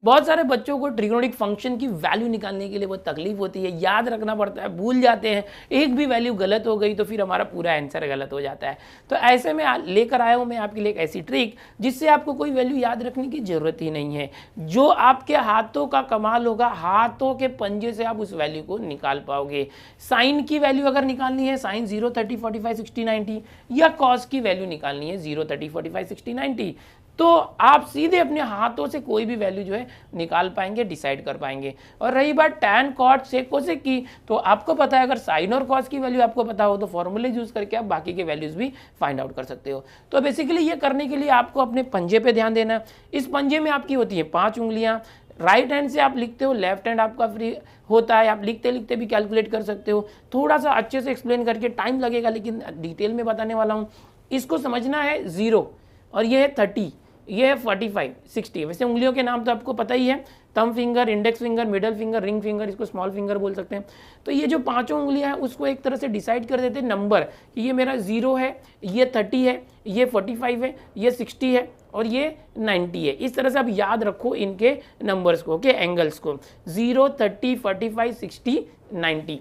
बहुत सारे बच्चों को ट्रिग्नोमेट्रिक फंक्शन की वैल्यू निकालने के लिए बहुत तकलीफ होती है, याद रखना पड़ता है, भूल जाते हैं, एक भी वैल्यू गलत हो गई तो फिर हमारा पूरा आंसर गलत हो जाता है। तो ऐसे में लेकर आया हूँ मैं आपके लिए एक ऐसी ट्रिक जिससे आपको कोई वैल्यू याद रखने की जरूरत ही नहीं है, जो आपके हाथों का कमाल होगा, हाथों के पंजे से आप उस वैल्यू को निकाल पाओगे। साइन की वैल्यू अगर निकालनी है, साइन 0, 30, 45, 60, 90, या कॉस की वैल्यू निकालनी है 0, 30, 45, 60, 90, तो आप सीधे अपने हाथों से कोई भी वैल्यू जो है निकाल पाएंगे, डिसाइड कर पाएंगे। और रही बात टैन, कॉट, सेक, कोसेक की, तो आपको पता है अगर साइन और कॉस की वैल्यू आपको पता हो तो फॉर्मूले यूज करके आप बाकी के वैल्यूज भी फाइंड आउट कर सकते हो। तो बेसिकली ये करने के लिए आपको अपने पंजे पे ध्यान देना। इस पंजे में आपकी होती है 5 उंगलियां। राइट हैंड से आप लिखते हो, लेफ्ट हैंड आपका फ्री होता है, आप लिखते लिखते भी कैलकुलेट कर सकते हो। थोड़ा सा अच्छे से एक्सप्लेन करके टाइम लगेगा, लेकिन डिटेल में बताने वाला हूँ। इसको समझना है 0 और ये है 30, ये है 45, 60। वैसे उंगलियों के नाम तो आपको पता ही है, thumb finger, index finger, middle finger, ring finger, इसको स्मॉल फिंगर बोल सकते हैं। तो ये जो 5 उंगलियां हैं उसको एक तरह से डिसाइड कर देते हैं नंबर, कि ये मेरा 0 है, ये 30 है, ये 45 है, ये 60 है और ये 90 है। इस तरह से आप याद रखो इनके नंबर्स को, ओके, एंगल्स को, 0, 30, 45, 60, 90।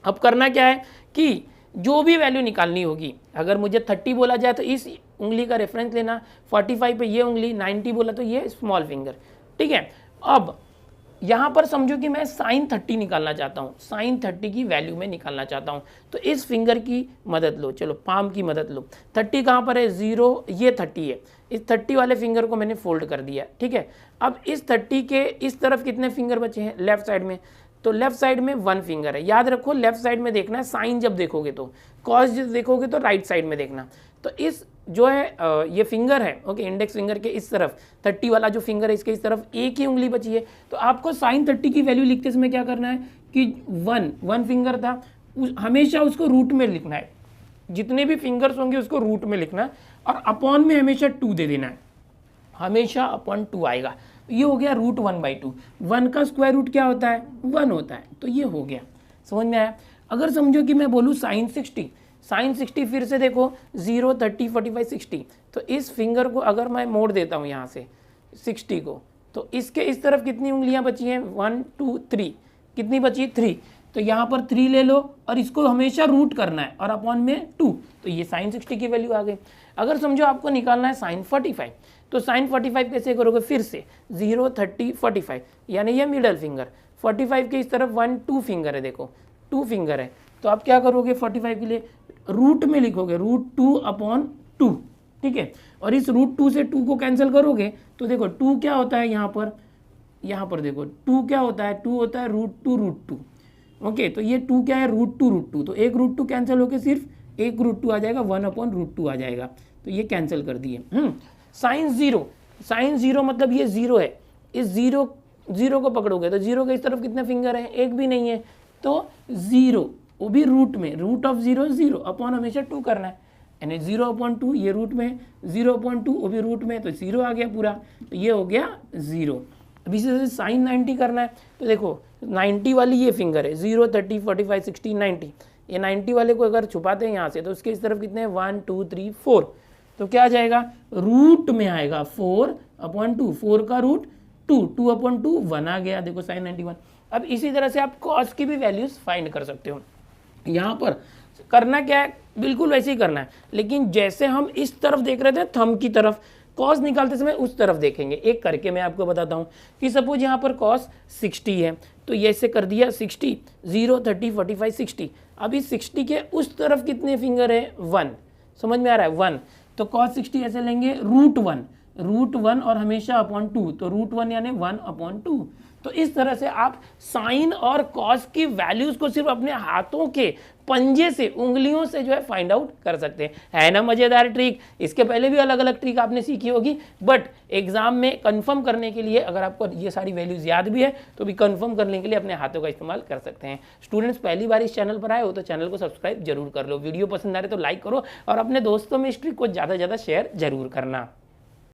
अब करना क्या है कि जो भी वैल्यू निकालनी होगी, अगर मुझे 30 बोला जाए तो इस उंगली का रेफरेंस लेना, 45 पे ये उंगली, 90 बोला तो ये स्मॉल फिंगर, ठीक है। अब यहाँ पर समझो कि मैं साइन 30 निकालना चाहता हूँ, साइन 30 की वैल्यू में निकालना चाहता हूँ, तो इस फिंगर की मदद लो, चलो पाम की मदद लो। 30 कहाँ पर है, 0, ये 30 है, इस 30 वाले फिंगर को मैंने फोल्ड कर दिया, ठीक है। अब इस 30 के इस तरफ कितने फिंगर बचे हैं, लेफ्ट साइड में, तो लेफ्ट साइड में 1 फिंगर है। याद रखो लेफ्ट साइड में देखना है, साइन जब देखोगे तो, कॉस जब देखोगे तो राइट साइड में देखना। तो इस जो है ये फिंगर है, ओके, इंडेक्स फिंगर के इस तरफ 30 वाला जो फिंगर है इसके इस तरफ एक ही उंगली बची है। तो आपको साइन 30 की वैल्यू लिखते समय क्या करना है कि 1 फिंगर था, हमेशा उसको रूट में लिखना है, जितने भी फिंगर्स होंगे उसको रूट में लिखना है, और अपॉन में हमेशा 2 दे देना है, हमेशा अपॉन 2 आएगा। ये हो गया √1/2। 1 का स्क्वायर रूट क्या होता है, 1 होता है, तो ये हो गया, समझ में आया। अगर समझो कि मैं बोलूँ साइन 60, साइन 60 फिर से देखो 0, 30, 45, 60, तो इस फिंगर को अगर मैं मोड़ देता हूँ यहाँ से 60 को, तो इसके इस तरफ कितनी उंगलियाँ बची हैं, 1, 2, 3, कितनी बची, 3, तो यहाँ पर 3 ले लो और इसको हमेशा रूट करना है और अपॉन में 2, तो ये साइन 60 की वैल्यू आ गई। अगर समझो आपको निकालना है साइन 45, तो साइन 45 कैसे करोगे, फिर से 0, 30, 45, यानी ये मिडल फिंगर, 45 के इस तरफ 1, 2 फिंगर है, देखो 2 फिंगर है, तो आप क्या करोगे 45 के लिए रूट में लिखोगे √2/2, ठीक है। और इस √2 से 2 को कैंसिल करोगे तो देखो 2 क्या होता है, यहाँ पर देखो 2 क्या होता है, 2 होता है √2, ओके। तो ये 2 क्या है, √2, तो एक √2 कैंसिल होकर सिर्फ एक √2 आ जाएगा, 1/√2 आ जाएगा, तो ये कैंसिल कर दिए। साइन 0 मतलब ये 0 है, इस 0 को पकड़ोगे तो 0 के इस तरफ कितने फिंगर हैं, एक भी नहीं है, तो 0, वो भी रूट में, √0 0 अपॉन हमेशा 2 करना है, यानी 0/2, ये रूट में है, 0/2 वो भी रूट में, तो 0 आ गया पूरा, तो ये हो गया 0। अब इसी तरह से साइन 90 करना है, तो देखो 90 वाली ये फिंगर है, 0, 30, 45, 60, 90, ये 90 वाले को अगर छुपाते हैं यहाँ से तो उसके इस तरफ कितने हैं, 1, 2, 3, 4, तो क्या आ जाएगा, रूट में आएगा 4/2, 4 का रूट 2, 2/2, 1 आ गया, देखो साइन 91। अब इसी तरह से आप कॉस की भी वैल्यूज फाइंड कर सकते हो। यहाँ पर करना क्या है, बिल्कुल वैसे ही करना है, लेकिन जैसे हम इस तरफ देख रहे थे थंब की तरफ, कॉस निकालते समय उस तरफ देखेंगे। एक करके मैं आपको बताता हूँ कि सपोज यहाँ पर कॉस 60 है, तो ये ऐसे कर दिया 60, 0, 30, 45, 60। अब इस 60 के उस तरफ कितने फिंगर है, 1, समझ में आ रहा है, 1, तो कॉस 60 ऐसे लेंगे √1 और हमेशा अपॉन 2, तो √1 यानी 1/2। तो इस तरह से आप साइन और कॉस की वैल्यूज को सिर्फ अपने हाथों के पंजे से, उंगलियों से जो है फाइंड आउट कर सकते हैं। है ना मजेदार ट्रिक। इसके पहले भी अलग अलग ट्रिक आपने सीखी होगी, बट एग्जाम में कंफर्म करने के लिए अगर आपको ये सारी वैल्यूज याद भी है तो भी कंफर्म करने के लिए अपने हाथों का इस्तेमाल कर सकते हैं। स्टूडेंट्स पहली बार इस चैनल पर आए हो तो चैनल को सब्सक्राइब जरूर कर लो, वीडियो पसंद आ रहे तो लाइक करो और अपने दोस्तों में इस ट्रिक को ज़्यादा से ज़्यादा शेयर जरूर करना।